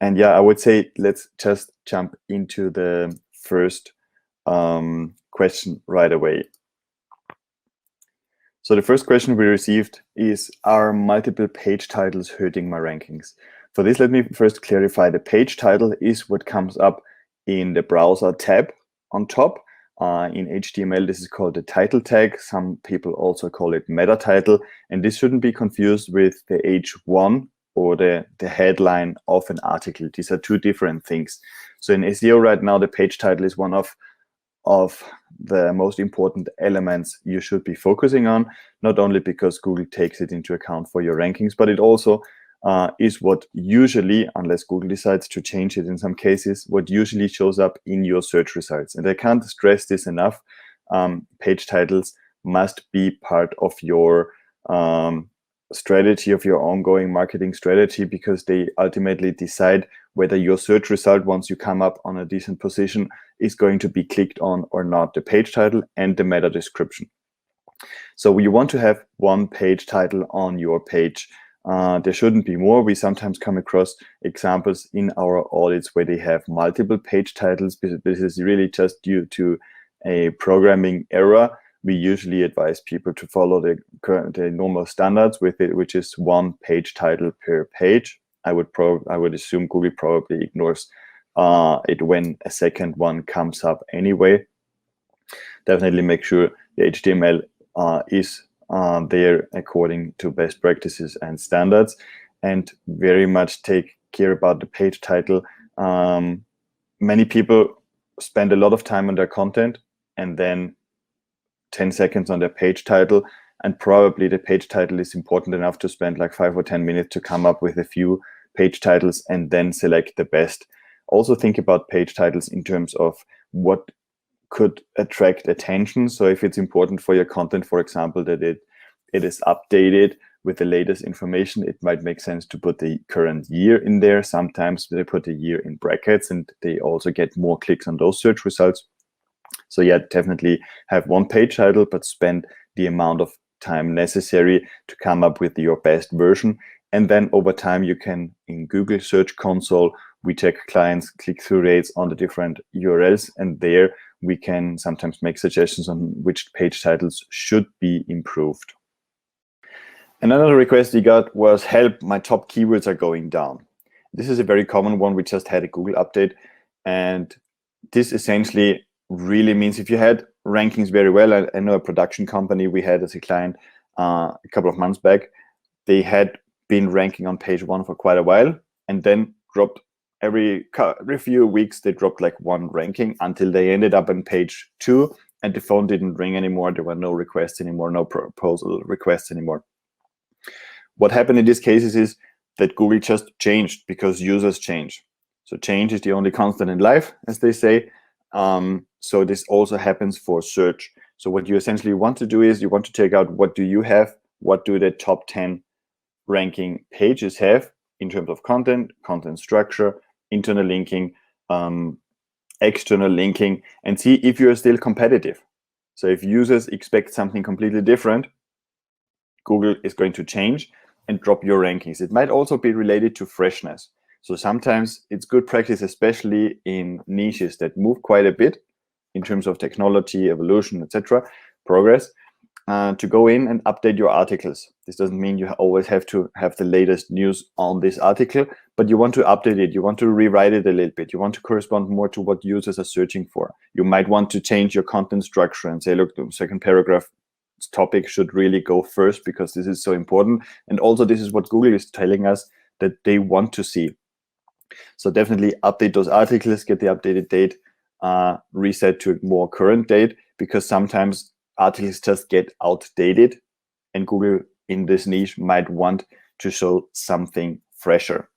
And yeah, I would say let's just jump into the first question right away. So the first question we received is, are multiple page titles hurting my rankings? For this, let me first clarify. The page title is what comes up in the browser tab on top. In HTML, this is called the title tag. Some people also call it meta title. And this shouldn't be confused with the H1 or the headline of an article. These are two different things. So in SEO right now, the page title is one of the most important elements you should be focusing on, not only because Google takes it into account for your rankings, but it also is what usually, unless Google decides to change it in some cases, what usually shows up in your search results. And I can't stress this enough. Page titles must be part of your strategy, of your ongoing marketing strategy, because they ultimately decide whether your search result, once you come up on a decent position, is going to be clicked on or not. The page title and the meta description. So you want to have one page title on your page. There shouldn't be more. We sometimes come across examples in our audits where they have multiple page titles. This is really just due to a programming error. We usually advise people to follow the normal standards with it, which is one page title per page. I would assume Google probably ignores it when a second one comes up anyway. Definitely make sure the HTML is there according to best practices and standards, and very much take care about the page title. Many people spend a lot of time on their content and then 10 seconds on their page title, and probably the page title is important enough to spend like 5 or 10 minutes to come up with a few page titles and then select the best. Also think about page titles in terms of what could attract attention. So if it's important for your content, for example, that it is updated with the latest information, it might make sense to put the current year in there. Sometimes they put the year in brackets and they also get more clicks on those search results. So yeah, definitely have one page title, but spend the amount of time necessary to come up with your best version. And then over time, you can, in Google Search Console, we check clients' click-through rates on the different URLs, and there we can sometimes make suggestions on which page titles should be improved. Another request we got was, help, my top keywords are going down. This is a very common one. We just had a Google update, and this essentially really means if you had rankings very well. I know a production company we had as a client a couple of months back. They had been ranking on page 1 for quite a while, and then dropped every few weeks. They dropped like one ranking until they ended up on page 2, and the phone didn't ring anymore. There were no requests anymore, no proposal requests anymore. What happened in these cases is that Google just changed because users change. So change is the only constant in life, as they say. So this also happens for search. So what you essentially want to do is you want to take out, what do you have? What do the top 10 ranking pages have in terms of content, content structure, internal linking, external linking, and see if you're still competitive. So if users expect something completely different, Google is going to change and drop your rankings. It might also be related to freshness. So sometimes it's good practice, especially in niches that move quite a bit in terms of technology, evolution, etc., progress, to go in and update your articles. This doesn't mean you always have to have the latest news on this article, but you want to update it. You want to rewrite it a little bit. You want to correspond more to what users are searching for. You might want to change your content structure and say, look, the second paragraph topic should really go first because this is so important. And also this is what Google is telling us that they want to see. So definitely update those articles, get the updated date, reset to a more current date, because sometimes articles just get outdated and Google in this niche might want to show something fresher.